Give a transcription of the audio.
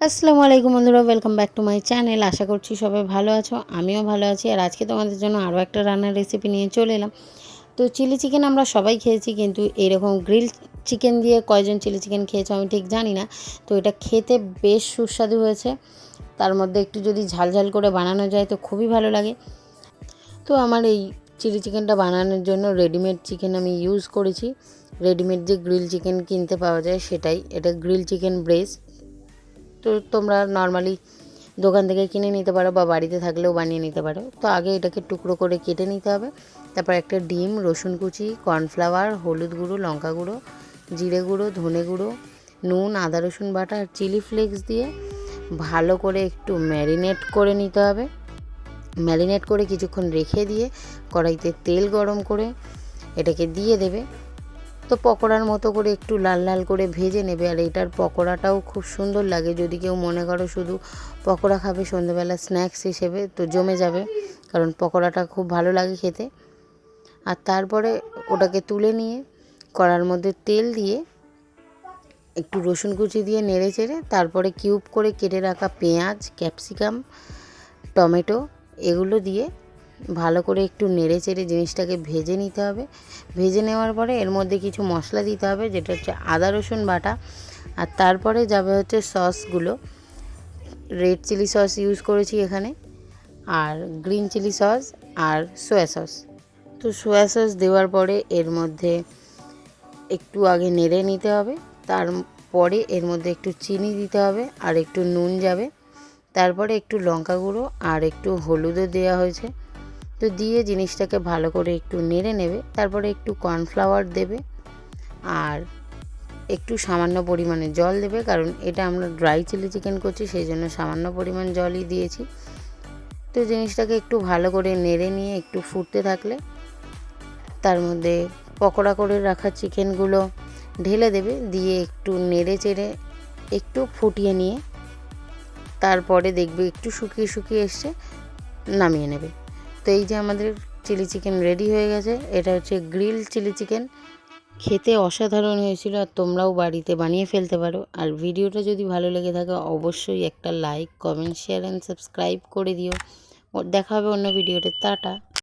আসসালামু আলাইকুম বন্ধুরা, welcome back to my channel. আশা করছি সবাই ভালো আছো, আমিও ভালো আছি। আর আজকে তোমাদের জন্য আরও একটা রান্নার রেসিপি নিয়ে চলে এলাম। তো চিলি চিকেন আমরা সবাই খেয়েছি, কিন্তু এরকম গ্রিল চিকেন দিয়ে কয়জন চিলি চিকেন খেয়েছো আমি ঠিক জানি না। তো এটা খেতে বেশ সুস্বাদু হয়েছে, তার মধ্যে একটু যদি ঝালঝাল করে বানানো যায় তো খুবই ভালো লাগে। তো আমার এই চিলি চিকেনটা বানানোর জন্য রেডিমেড চিকেন আমি ইউজ করেছি। রেডিমেড যে গ্রিল চিকেন কিনতে পাওয়া যায় সেটাই, এটা গ্রিল চিকেন ব্রেস্ট। তো তোমরা নর্মালি দোকান থেকে কিনে নিতে পারো বা বাড়িতে থাকলেও বানিয়ে নিতে পারো। তো আগে এটাকে টুকরো করে কেটে নিতে হবে। তারপর একটা ডিম, রসুন কুচি, কর্নফ্লাওয়ার, হলুদ গুঁড়ো, লঙ্কা গুঁড়ো, জিরে গুঁড়ো, ধনে গুঁড়ো, নুন, আদা রসুন বাটা আর চিলি ফ্লেক্স দিয়ে ভালো করে একটু ম্যারিনেট করে নিতে হবে। ম্যারিনেট করে কিছুক্ষণ রেখে দিয়ে কড়াইতে তেল গরম করে এটাকে দিয়ে দেবে। তো পকোড়ার মতো করে একটু লাল লাল করে ভেজে নেবে। আর এটার পকোড়াটাও খুব সুন্দর লাগে, যদি কেউ মনে করো শুধু পকোড়া খাবে সন্ধ্যেবেলা স্ন্যাক্স হিসেবে তো জমে যাবে, কারণ পকোড়াটা খুব ভালো লাগে খেতে। আর তারপরে ওটাকে তুলে নিয়ে কড়ার মধ্যে তেল দিয়ে একটু রসুন কুচি দিয়ে নেড়ে চেড়ে তারপরে কিউব করে কেটে রাখা পেঁয়াজ, ক্যাপসিকাম, টমেটো এগুলো দিয়ে ভালো করে একটু নেড়ে চেড়ে জিনিসটাকে ভেজে নিতে হবে। ভেজে নেওয়ার পরে এর মধ্যে কিছু মশলা দিতে হবে, যেটা হচ্ছে আদা রসুন বাটা। আর তারপরে যাবে হচ্ছে সসগুলো। রেড চিলি সস ইউজ করেছি এখানে, আর গ্রিন চিলি সস আর সোয়া সস। তো সোয়া সস দেওয়ার পরে এর মধ্যে একটু আগে নেড়ে নিতে হবে। তারপরে এর মধ্যে একটু চিনি দিতে হবে আর একটু নুন যাবে। তারপরে একটু লঙ্কা গুঁড়ো আর একটু হলুদও দেওয়া হয়েছে। তো দিয়ে জিনিসটাকে ভালো করে একটু নেড়ে নেবে। তারপরে একটু কর্নফ্লাওয়ার দেবে আর একটু সামান্য পরিমাণে জল দেবে, কারণ এটা আমরা ড্রাই চিলি চিকেন করছি, সেই জন্য সামান্য পরিমাণ জলই দিয়েছি। তো জিনিসটাকে একটু ভালো করে নেড়ে নিয়ে একটু ফুটতে থাকলে তার মধ্যে পকোড়া করে রাখা চিকেনগুলো ঢেলে দেবে, দিয়ে একটু নেড়ে চেড়ে একটু ফুটিয়ে নিয়ে তারপরে দেখবে একটু শুকিয়ে শুকিয়ে এসছে, নামিয়ে নেবে। তো এই যে আমাদের চিলি চিকেন রেডি হয়ে গেছে। এটা হচ্ছে গ্রিল চিলি চিকেন, খেতে অসাধারণ হয়েছিল। আর তোমরাও বাড়িতে বানিয়ে ফেলতে পারো। আর ভিডিওটা যদি ভালো লেগে থাকে অবশ্যই একটা like, comment, share and subscribe করে দিও। দেখা হবে অন্য ভিডিওতে। টাটা।